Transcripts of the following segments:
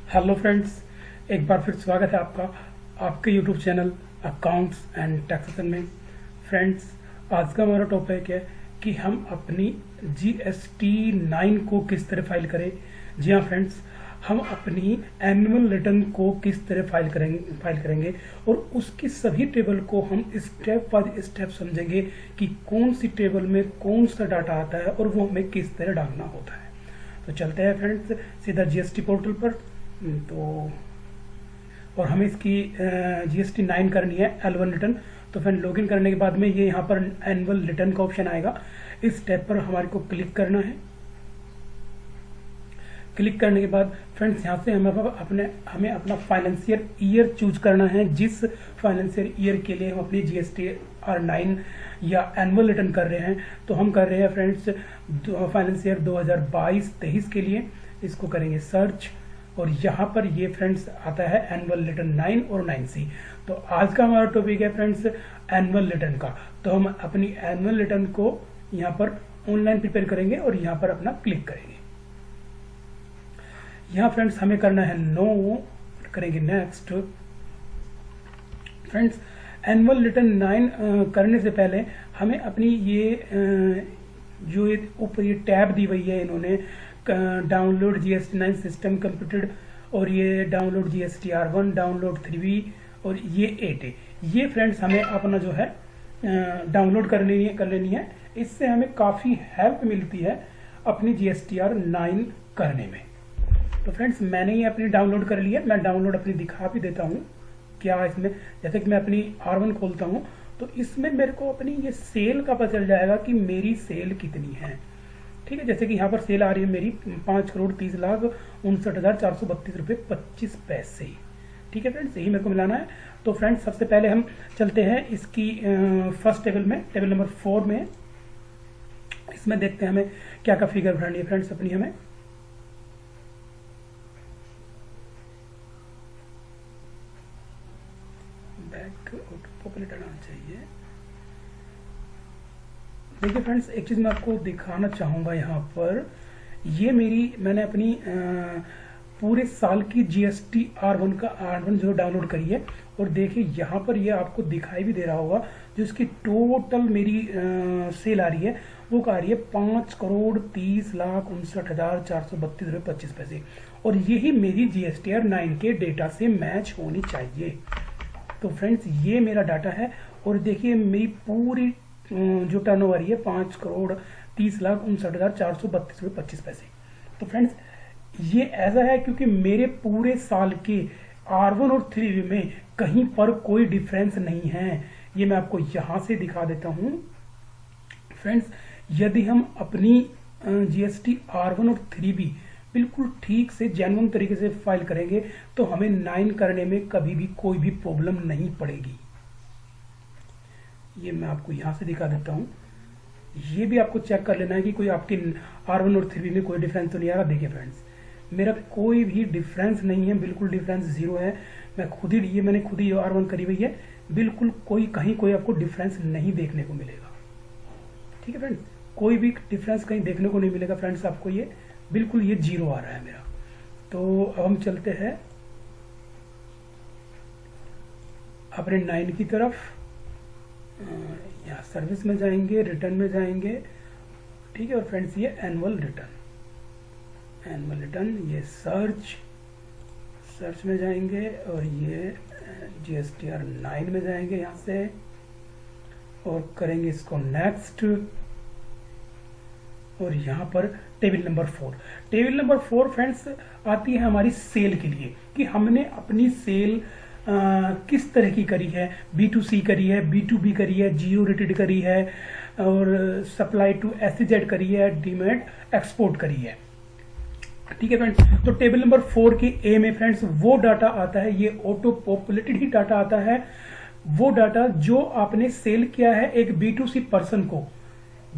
Hello friends, एक बार फिर स्वागत है आपका आपके YouTube channel accounts and taxation में। फ्रेंड्स, आज का हमारा टॉपिक है कि हम अपनी जीएसटी 9 को किस तरह फाइल करें। जी हाँ फ्रेंड्स, हम अपनी एनुअल रिटर्न को किस तरह फाइल करेंगे और उसकी सभी टेबल को हम स्टेप बाय स्टेप समझेंगे कि कौन सी टेबल में कौन सा डाटा आता है और वो हमें किस तरह डालना होता है। तो चलते हैं फ्रेंड्स सीधा जीएसटी पोर्टल पर। तो और हमें इसकी जीएसटी 9 करनी है एनुअल रिटर्न। तो फ्रेंड लॉगिन करने के बाद में ये यहाँ पर एनुअल रिटर्न का ऑप्शन आएगा। इस टैब पर हमारे को क्लिक करना है। क्लिक करने के बाद फ्रेंड्स यहाँ से हमें अपना फाइनेंशियल ईयर चूज करना है। जिस फाइनेंशियल ईयर के लिए हम अपनी जीएसटी R9 या एनुअल रिटर्न कर रहे हैं, तो हम कर रहे हैं फ्रेंड्स फाइनेंशियल 2022-23 के लिए। इसको करेंगे सर्च और यहाँ पर ये फ्रेंड्स आता है एनुअल रिटर्न 9 और 9C। तो आज का हमारा टॉपिक है फ्रेंड्स एनुअल रिटर्न का। तो हम अपनी एनुअल रिटर्न को यहाँ पर ऑनलाइन प्रिपेयर करेंगे और यहाँ पर अपना क्लिक करेंगे। यहाँ फ्रेंड्स हमें करना है नो, करेंगे नेक्स्ट। फ्रेंड्स एनुअल रिटर्न 9 करने से पहले हमें अपनी ये जो ऊपर ये टैब दी हुई है इन्होंने, डाउनलोड जीएसटी 9 सिस्टम कंप्यूटेड, और ये download GST R1, download 3B और ये 8A, ये फ्रेंड्स हमें अपना जो है डाउनलोड कर लेनी है। इससे हमें काफ़ी हेल्प मिलती है अपनी जीएसटी R9 करने में। तो फ्रेंड्स मैंने ये अपनी डाउनलोड कर ली है। मैं डाउनलोड अपनी दिखा भी देता हूँ क्या इसमें। जैसे कि मैं अपनी R1 खोलता हूँ तो इसमें मेरे को अपनी ये सेल का पता चल जाएगा कि मेरी सेल कितनी है। ठीक है, जैसे कि यहाँ पर सेल आ रही है मेरी 5,30,59,432 रुपये 25 पैसे। ठीक है फ्रेंड्स, यही मेरे को मिलाना है। तो फ्रेंड्स सबसे पहले हम चलते हैं इसकी फर्स्ट टेबल में, टेबल नंबर 4 में। इसमें देखते हैं हमें क्या क्या फिगर भरनी है फ्रेंड्स अपनी। हमें बैक पॉपुलेट आना चाहिए। देखिए फ्रेंड्स, एक चीज़ मैं आपको दिखाना चाहूँगा यहाँ पर। ये मैंने अपनी पूरे साल की जीएसटी R1 जो डाउनलोड करी है। और देखिए यहाँ पर ये आपको दिखाई भी दे रहा होगा जो इसकी टोटल मेरी सेल आ रही है वो आ रही है 5,30,59,432 रुपये 25 पैसे। और यही मेरी जीएसटी R9 के डेटा से मैच होनी चाहिए। तो फ्रेंड्स ये मेरा डाटा है। और देखिए मेरी पूरी जो टर्नओवर है 5,30,59,432 रुपये 25 पैसे। तो फ्रेंड्स ये ऐसा है क्योंकि मेरे पूरे साल के R1 और 3B में कहीं पर कोई डिफरेंस नहीं है। ये मैं आपको यहाँ से दिखा देता हूँ। फ्रेंड्स यदि हम अपनी जीएसटी R1 और 3B बिल्कुल ठीक से जेन्युइन तरीके से फाइल करेंगे तो हमें 9 करने में कभी भी कोई भी प्रॉब्लम नहीं पड़ेगी। ये मैं आपको यहाँ से दिखा देता हूँ। ये भी आपको चेक कर लेना है कि कोई आपकी R1 और 3B में कोई डिफरेंस तो नहीं आ रहा। देखिए फ्रेंड्स मेरा कोई भी डिफरेंस नहीं है, बिल्कुल डिफरेंस 0 है। मैंने खुद ही R1 करी हुई है। बिल्कुल कहीं कोई आपको डिफरेंस नहीं देखने को मिलेगा। ठीक है फ्रेंड्स, कोई भी डिफरेंस कहीं देखने को नहीं मिलेगा फ्रेंड्स आपको। ये बिल्कुल ये 0 आ रहा है मेरा। तो अब हम चलते हैं अपने 9 की तरफ। यहाँ सर्विस में जाएंगे, रिटर्न में जाएंगे। ठीक है, और फ्रेंड्स ये एनुअल रिटर्न ये सर्च में जाएंगे और ये जीएसटी R9 में जाएंगे यहाँ से और करेंगे इसको नेक्स्ट। और यहाँ पर टेबल नंबर 4 फ्रेंड्स आती है हमारी सेल के लिए कि हमने अपनी सेल किस तरह की करी है। B2C करी है, B2B करी है, जियो रेटेड करी है और सप्लाई टू SEZ करी है, डीमेट एक्सपोर्ट करी है। ठीक है फ्रेंड्स, तो टेबल नंबर 4 के ए में फ्रेंड्स वो डाटा आता है, ये ऑटो पॉपुलेटेड ही डाटा आता है। वो डाटा जो आपने सेल किया है एक B2C पर्सन को,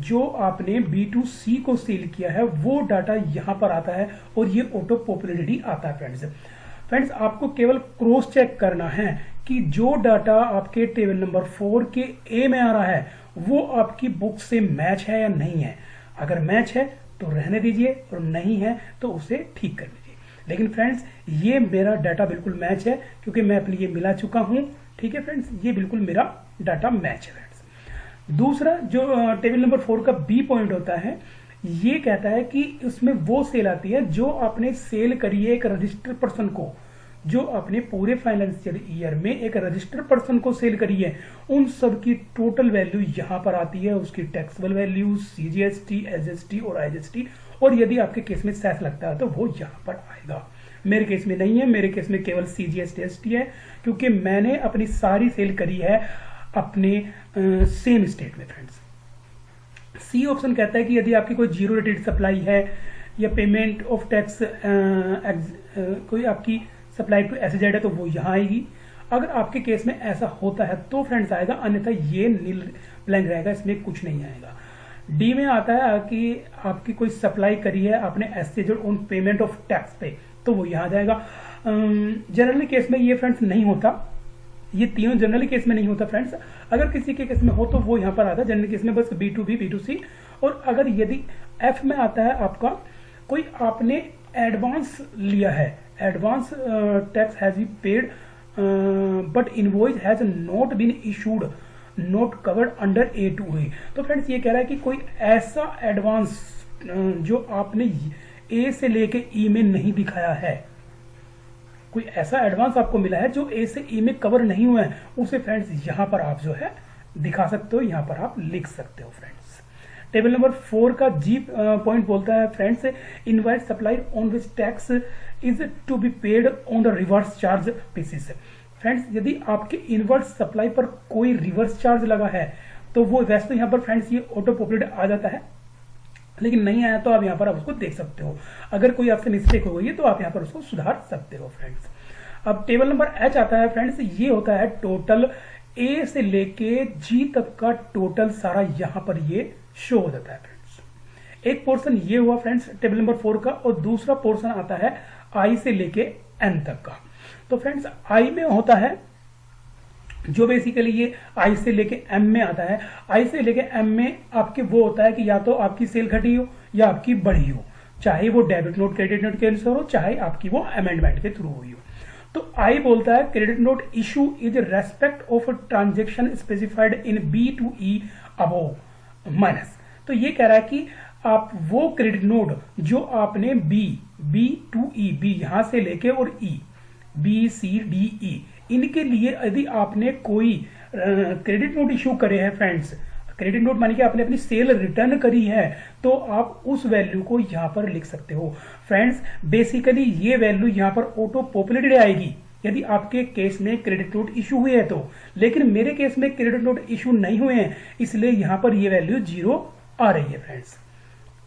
जो आपने B2C को सेल किया है वो डाटा यहाँ पर आता है और ये ऑटो पॉपुलेटेड ही आता है फ्रेंड्स आपको केवल क्रॉस चेक करना है कि जो डाटा आपके टेबल नंबर 4 के ए में आ रहा है वो आपकी बुक से मैच है या नहीं है। अगर मैच है तो रहने दीजिए और नहीं है तो उसे ठीक कर लीजिए। लेकिन फ्रेंड्स ये मेरा डाटा बिल्कुल मैच है क्योंकि मैं अपनी ये मिला चुका हूं। ठीक है फ्रेंड्स, ये बिल्कुल मेरा डाटा मैच है फ्रेंड्स। दूसरा जो टेबल नंबर 4 का बी पॉइंट होता है, ये कहता है कि उसमें वो सेल आती है जो आपने सेल करी है एक रजिस्टर्ड पर्सन को, जो अपने पूरे फाइनेंशियल ईयर में एक रजिस्टर्ड पर्सन को सेल करी है, उन सब की टोटल वैल्यू यहां पर आती है, उसकी टैक्सेबल वैल्यू, सीजीएसटी, एसजीएसटी और आईजीएसटी, और यदि आपके केस में सेस लगता है तो वो यहां पर आएगा। मेरे केस में नहीं है, मेरे केस में केवल सीजीएसटी एसटी है क्योंकि मैंने अपनी सारी सेल करी है अपने सेम स्टेट में फ्रेंड्स। सी ऑप्शन कहता है कि यदि आपकी कोई जीरो रेटेड सप्लाई है या पेमेंट ऑफ टैक्स कोई आपकी सप्लाई टू एसजेड है तो वो यहाँ आएगी। अगर आपके केस में ऐसा होता है तो फ्रेंड्स आएगा, अन्यथा ये नील ब्लैंक रहेगा, इसमें कुछ नहीं आएगा। डी में आता है कि आपकी कोई सप्लाई करी है आपने SEZ on payment of tax पे, तो वो यहाँ जाएगा। जनरली केस में ये फ्रेंड्स नहीं होता, ये तीनों जनरली केस में नहीं होता फ्रेंड्स। अगर किसी के केस में हो तो वो यहाँ पर आता है, जनरली केस में बस B2B, B2C। और अगर यदि F में आता है आपका कोई आपने एडवांस लिया है, advance tax has been paid but invoice has not been issued, not covered under A2A। तो फ्रेंड्स ये कह रहा है कि कोई ऐसा एडवांस जो आपने A से लेके E में नहीं दिखाया है, कोई ऐसा एडवांस आपको मिला है जो A से E में कवर नहीं हुआ है, उसे फ्रेंड्स यहां पर आप जो है दिखा सकते हो, यहां पर आप लिख सकते हो फ्रेंड्स। टेबल नंबर 4 का जी पॉइंट बोलता है friends, invoice supply on which tax is to be paid on the reverse charge basis. Friends यदि आपके इनवर्स सप्लाई पर कोई रिवर्स चार्ज लगा है तो वो वैसे तो यहाँ पर फ्रेंड्स ये ऑटो पॉपुलेट आ जाता है, लेकिन नहीं आया तो आप यहाँ पर आप उसको देख सकते हो। अगर कोई आपसे मिस्टेक हो गई है तो आप यहाँ पर उसको सुधार सकते हो फ्रेंड्स। अब टेबल नंबर H आता है फ्रेंड्स, ये होता है टोटल A से लेके G तक का टोटल सारा यहाँ पर ये शो हो जाता है फ्रेंड्स। एक पोर्शन ये हुआ फ्रेंड्स टेबल नंबर 4 का, और दूसरा पोर्शन आता है I से लेके N तक का। तो फ्रेंड्स I में होता है जो बेसिकली ये I से लेके M में आता है। I से लेके M में आपके वो होता है कि या तो आपकी सेल घटी हो या आपकी बढ़ी हो, चाहे वो डेबिट नोट क्रेडिट नोट के अनुसार हो, चाहे आपकी वो अमेंडमेंट के थ्रू हुई हो। तो I बोलता है credit note issue is respect of transaction specified in B2E above minus. तो ये कह रहा है कि आप वो क्रेडिट नोट जो आपने B2E, B यहां से लेके और E, BCDE इनके लिए यदि आपने कोई क्रेडिट नोट इशू करे हैं फ्रेंड्स, क्रेडिट नोट माने कि आपने अपनी सेल रिटर्न करी है, तो आप उस वैल्यू को यहां पर लिख सकते हो फ्रेंड्स। बेसिकली ये वैल्यू यहां पर ऑटो पॉपुलेटेड आएगी यदि आपके केस में क्रेडिट नोट इशू हुए हैं तो, लेकिन मेरे केस में क्रेडिट नोट इशू नहीं हुए हैं, इसलिए यहां पर ये वैल्यू 0 आ रही है फ्रेंड्स।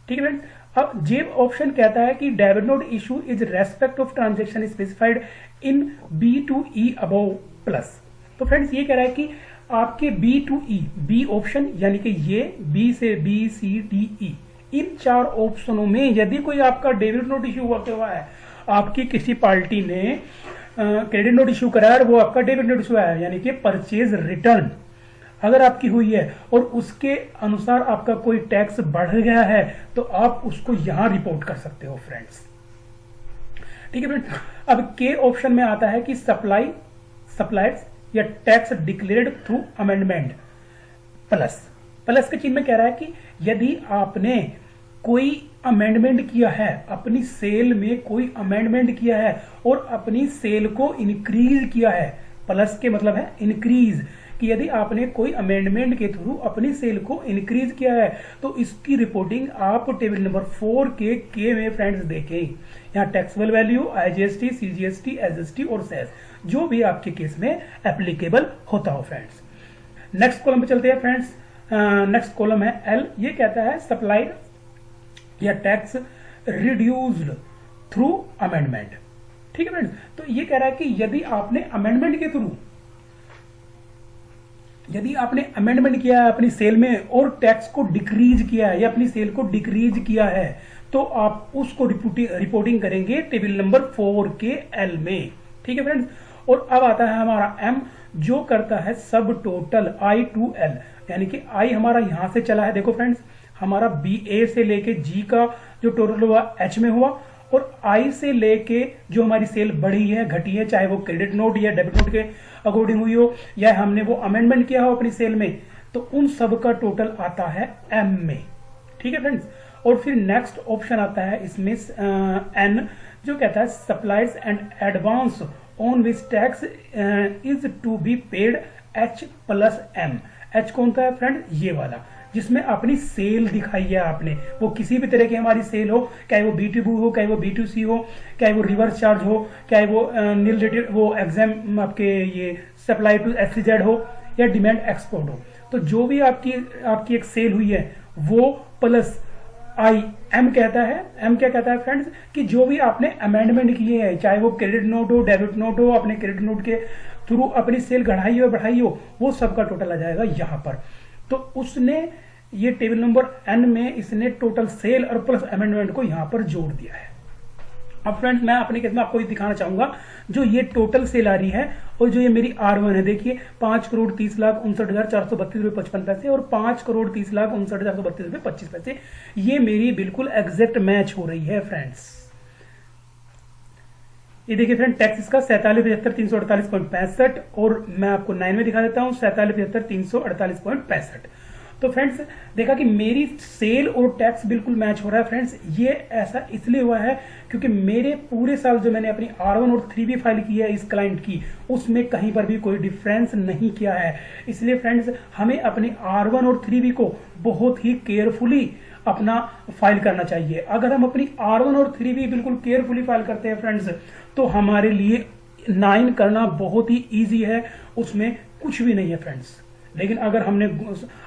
ठीक है फ्रेंड्स। अब जे ऑप्शन कहता है कि debit note issue is respect of transaction specified in B2E above plus. तो फ्रेंड्स ये कह रहा है कि आपके B2E, B ऑप्शन यानी कि ये B से BCDE इन 4 ऑप्शनों में यदि कोई आपका डेबिट नोट इशू हुआ है, आपकी किसी पार्टी ने क्रेडिट नोट इशू कराया और वो आपका डेबिट नोट इशू आया, यानी कि परचेज रिटर्न अगर आपकी हुई है और उसके अनुसार आपका कोई टैक्स बढ़ गया है, तो आप उसको यहां रिपोर्ट कर सकते हो फ्रेंड्स। ठीक है फ्रेंड्स। अब के ऑप्शन में आता है कि सप्लाइज या tax declared through amendment plus के चिन्ह में कह रहा है कि यदि आपने कोई अमेंडमेंट किया है, अपनी सेल में कोई अमेंडमेंट किया है और अपनी सेल को इंक्रीज किया है, प्लस के मतलब है इंक्रीज, कि यदि आपने कोई अमेंडमेंट के थ्रू अपनी सेल को इंक्रीज किया है तो इसकी रिपोर्टिंग आप टेबल नंबर 4 के में फ्रेंड्स देखें। यहाँ taxable value, IGST, CGST, SST और सेस जो भी आपके केस में एप्लीकेबल होता हो फ्रेंड्स। नेक्स्ट कॉलम पे चलते हैं फ्रेंड्स। नेक्स्ट कॉलम है एल। ये कहता है सप्लाइड या टैक्स रिड्यूस्ड थ्रू अमेंडमेंट। ठीक है फ्रेंड्स। तो ये कह रहा है कि यदि आपने अमेंडमेंट के थ्रू किया है अपनी सेल में और टैक्स को डिक्रीज किया है या अपनी सेल को डिक्रीज किया है, तो आप उसको रिपोर्टिंग करेंगे टेबल नंबर 4 के एल में। ठीक है फ्रेंड्स। और अब आता है हमारा एम, जो करता है सब टोटल I to L, यानी कि I हमारा यहां से चला है, देखो फ्रेंड्स हमारा BA से लेके G का जो टोटल हुआ H में हुआ, और आई से लेके जो हमारी सेल बढ़ी है घटी है, चाहे वो क्रेडिट नोट या डेबिट नोट के अकॉर्डिंग हुई हो या हमने वो अमेंडमेंट किया हो अपनी सेल में, तो उन सब का टोटल आता है एम में। ठीक है फ्रेंड्स। और फिर नेक्स्ट ऑप्शन आता है इसमें एन, जो कहता है supplies and advance on which tax is to be paid H plus M. H कौन सा है फ्रेंड? ये वाला, जिसमें अपनी सेल दिखाई है आपने, वो किसी भी तरह की हमारी सेल हो, चाहे वो B2B हो, चाहे वो B2C हो, चाहे वो रिवर्स चार्ज हो, चाहे वो नील रेटेड वो एग्जाम आपके ये सप्लाई टू SEZ हो या डिमांड एक्सपोर्ट हो, तो जो भी आपकी एक सेल हुई है वो प्लस आई एम कहता है। एम क्या कहता है फ्रेंड्स? कि जो भी आपने अमेंडमेंट किए हैं, चाहे वो क्रेडिट नोट हो, डेबिट नोट हो, अपने क्रेडिट नोट के थ्रू अपनी सेल बढ़ाई हो बढ़ाई हो, वो सबका टोटल आ जाएगा यहाँ पर। तो उसने ये टेबल नंबर एन में इसने टोटल सेल और प्लस अमेंडमेंट को यहाँ पर जोड़ दिया है। अब फ्रेंड्स मैं अपने केस में आपको ये दिखाना चाहूंगा, जो ये टोटल सेल आ रही है और जो ये मेरी R1 है, देखिए 5,30,59,432 रुपये 55 पैसे और 5,30,59,432 रुपये 25 पैसे, ये मेरी बिल्कुल एग्जैक्ट मैच हो रही है फ्रेंड्स। ये देखिए फ्रेंड, टैक्स इसका 47,75,348.65 और मैं आपको 9 में दिखा देता हूं 47,75,348.65। तो फ्रेंड्स देखा कि मेरी सेल और टैक्स बिल्कुल मैच हो रहा है फ्रेंड्स। ये ऐसा इसलिए हुआ है क्योंकि मेरे पूरे साल जो मैंने अपनी R1 और 3B फाइल की है इस क्लाइंट की, उसमें कहीं पर भी कोई डिफरेंस नहीं किया है। इसलिए फ्रेंड्स हमें अपनी R1 और 3B को बहुत ही केयरफुली अपना फाइल करना चाहिए। अगर हम अपनी R1 और 3B बिल्कुल केयरफुली फाइल करते हैं फ्रेंड्स, तो हमारे लिए 9 करना बहुत ही ईजी है, उसमें कुछ भी नहीं है फ्रेंड्स। लेकिन अगर हमने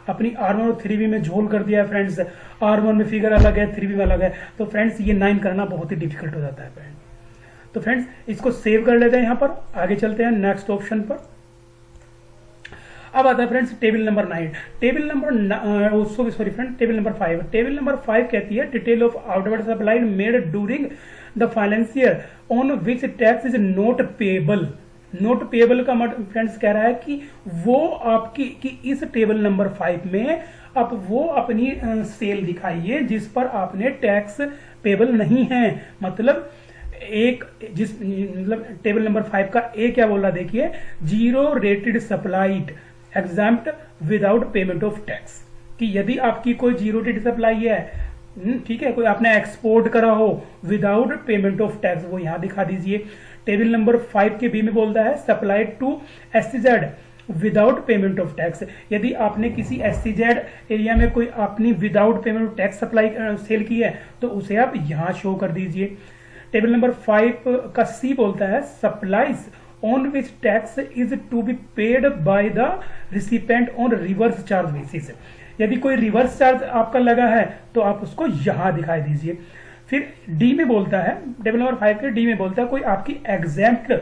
अपनी R1 और 3B में झोल कर दिया है फ्रेंड्स, R1 में फिगर अलग है, 3B में अलग है, तो फ्रेंड्स ये 9 करना बहुत ही डिफिकल्ट हो जाता है फ्रेंड्स। तो फ्रेंड्स इसको सेव कर लेते हैं, यहाँ पर आगे चलते हैं नेक्स्ट ऑप्शन पर। अब आता है friends table number 9। Table number sorry friend, table number 5। Table number 5 कहती है detail of outward supply made during the financier on which tax is not payable. Note payable का फ्रेंड्स कह रहा है कि वो आपकी कि इस टेबल नंबर 5 में आप वो अपनी सेल दिखाइए जिस पर आपने टैक्स पेएबल नहीं है। मतलब टेबल नंबर 5 का ए क्या बोल रहा, देखिए, zero rated supplied exempt without payment of tax. कि यदि आपकी कोई जीरो रेटेड सप्लाई है, ठीक है, कोई आपने एक्सपोर्ट करा हो विदाउट पेमेंट ऑफ टैक्स, वो यहां दिखा दीजिए। टेबल नंबर 5 के बी में बोलता है supplied to SEZ without payment of tax. यदि आपने किसी SEZ एरिया में कोई अपनी without payment of tax supply sale की है तो उसे आप यहां शो कर दीजिए। टेबल नंबर 5 का सी बोलता है supplies on which tax is to be paid by the recipient on reverse charge basis. यदि कोई रिवर्स चार्ज आपका लगा है तो आप उसको यहां दिखाई दीजिए। फिर डी में बोलता है, टेबल नंबर 5 के डी में बोलता है कोई आपकी एग्जाम्प्ट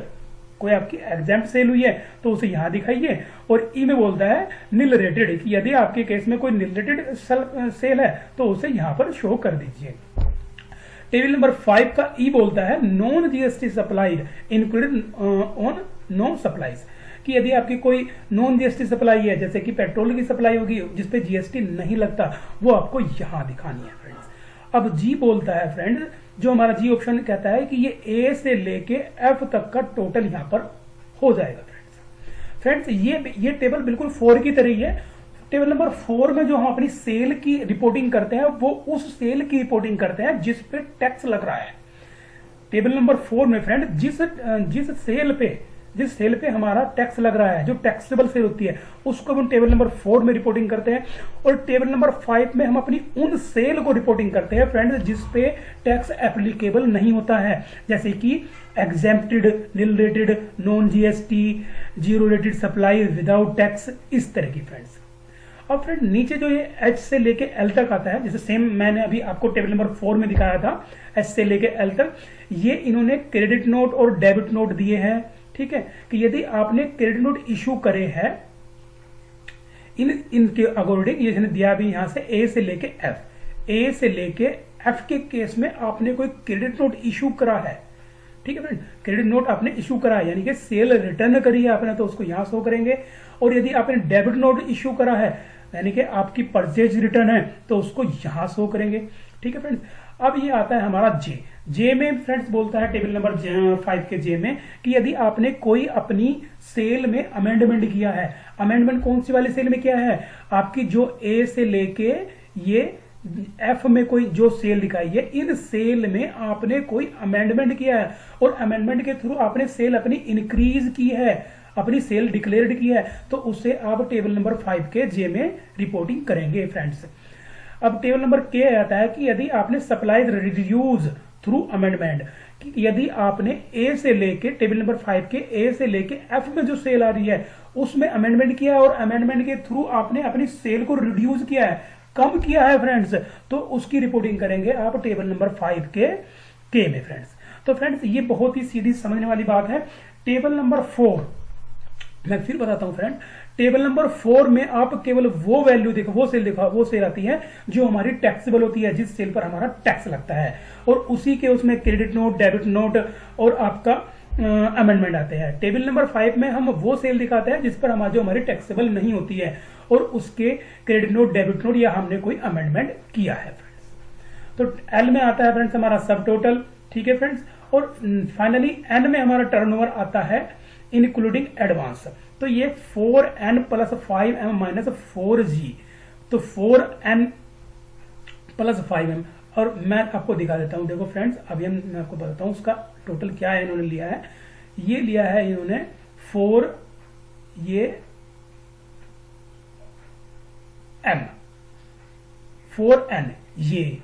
सेल हुई है तो उसे यहां दिखाइए। और ई में बोलता है नील रेटेड, कि यदि आपके केस में कोई नील रेटेड सेल है तो उसे यहां पर शो कर दीजिए। टेबल नंबर 5 का ई बोलता है non GST supplied included on no supplies, कि यदि आपकी कोई नॉन GST सप्लाई है, जैसे कि पेट्रोल की सप्लाई होगी जिसपे GST नहीं लगता, वो आपको यहां दिखानी है फ्रेंड्स। अब जी बोलता है फ्रेंड्स, जो हमारा जी ऑप्शन कहता है कि ये ए से लेके एफ तक का टोटल यहां पर हो जाएगा फ्रेंड्स। ये टेबल बिल्कुल 4 की तरह ही है। टेबल नंबर 4 में जो हम अपनी सेल की रिपोर्टिंग करते हैं वो उस सेल की रिपोर्टिंग करते हैं जिस पे टैक्स लग रहा है। टेबल नंबर 4 में फ्रेंड जिस सेल पे हमारा टैक्स लग रहा है, जो टैक्सेबल सेल होती है, उसको हम टेबल नंबर 4 में रिपोर्टिंग करते हैं। और टेबल नंबर 5 में हम अपनी उन सेल को रिपोर्टिंग करते हैं फ्रेंड्स जिस पे टैक्स एप्लीकेबल नहीं होता है, जैसे कि exempted, nil rated, non GST, zero rated supply without tax, इस तरह की फ्रेंड्स। अब फ्रेंड नीचे जो ये H से लेके L तक आता है, जैसे सेम मैंने अभी आपको टेबल नंबर 4 में दिखाया था, H से लेके L तक, ये इन्होंने क्रेडिट नोट और डेबिट नोट दिए हैं। ठीक है, कि यदि आपने क्रेडिट नोट इशू करे हैं इनके अकॉर्डिंग, ये दिया भी यहां से A से लेके F, A से लेके F के केस में आपने कोई क्रेडिट नोट इशू करा है, ठीक है फ्रेंड, क्रेडिट नोट आपने इशू करा है, यानी कि सेल रिटर्न करी है आपने, तो उसको यहां शो करेंगे। और यदि आपने डेबिट नोट इशू करा है, यानी कि आपकी परचेज रिटर्न है, तो उसको यहां शो करेंगे। ठीक है फ्रेंड्स। अब ये आता है हमारा जे। जे में फ्रेंड्स बोलता है टेबल नंबर 5 के जे में कि यदि आपने कोई अपनी सेल में अमेंडमेंट किया है, अमेंडमेंट कौन सी वाली सेल में किया है, आपकी जो ए से लेके ये एफ में कोई जो सेल दिखाई है, इन सेल में आपने कोई अमेंडमेंट किया है और अमेंडमेंट के थ्रू आपने सेल अपनी इंक्रीज की है, अपनी सेल डिक्लेयर्ड की है, तो उसे आप टेबल नंबर 5 के जे में रिपोर्टिंग करेंगे फ्रेंड्स। अब टेबल नंबर के आता है कि यदि आपने सप्लाई रिड्यूस थ्रू अमेंडमेंट, यदि आपने ए से लेके टेबल नंबर 5 के ए से लेके एफ में जो सेल आ रही है उसमें अमेंडमेंट किया है और अमेंडमेंट के थ्रू आपने अपनी सेल को रिड्यूस किया है, कम किया है फ्रेंड्स, तो उसकी रिपोर्टिंग करेंगे आप टेबल नंबर 5 के में फ्रेंड्स। तो फ्रेंड्स ये बहुत ही सीधी समझने वाली बात है। टेबल नंबर 4 मैं फिर बताता हूं फ्रेंड, टेबल नंबर 4 में आप केवल वो वैल्यू देखो, वो सेल आती है जो हमारी टैक्सेबल होती है, जिस सेल पर हमारा टैक्स लगता है, और उसी के उसमें क्रेडिट नोट, डेबिट नोट और आपका अमेंडमेंट आते हैं। टेबल नंबर 5 में हम वो सेल दिखाते हैं जिस पर जो हमारी टैक्सेबल नहीं होती है और उसके क्रेडिट नोट, डेबिट नोट या हमने कोई अमेंडमेंट किया है फ्रेंड्स। तो एल में आता है फ्रेंड्स हमारा सब टोटल, ठीक है फ्रेंड्स, और फाइनली एन में हमारा टर्नओवर आता है इंक्लूडिंग एडवांस। तो ये 4n plus 5m minus 4g, तो 4n प्लस 5m, और मैं आपको दिखा देता हूं, देखो फ्रेंड्स अभी मैं आपको बताता हूं उसका टोटल क्या है। इन्होंने लिया है, ये लिया है इन्होंने 4 ये m 4n ये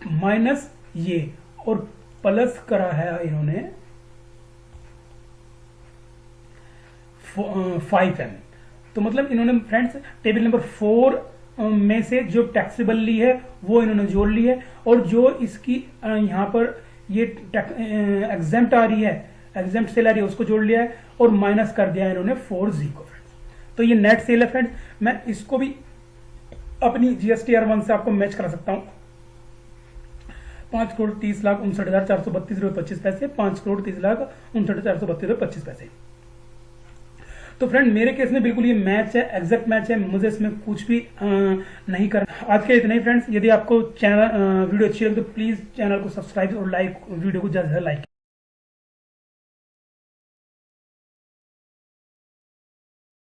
माइनस ये और प्लस करा है इन्होंने 5m। तो मतलब इन्होंने फ्रेंड्स टेबल नंबर 4 में से जो टैक्सेबल ली है वो इन्होंने जोड़ ली है, और जो इसकी यहां पर ये एग्जेम्प्ट आ रही है, एग्जेम्प्ट सेल आ रही है, उसको जोड़ लिया है और माइनस कर दिया है इन्होंने 4g को फ्रेंड्स। तो ये नेट सेल है फ्रेंड्स। मैं इसको भी अपनी GSTR1 से आपको मैच करा सकता हूं। 5,30,59,432 5,30,59,432 तो फ्रेंड मेरे केस में बिल्कुल ये मैच है, एग्जैक्ट मैच है, मुझे इसमें कुछ भी नहीं करना। आज के इतना ही फ्रेंड्स। यदि आपको चैनल वीडियो अच्छी लगे तो प्लीज चैनल को सब्सक्राइब और वीडियो को ज्यादा से ज्यादा लाइक कीजिए।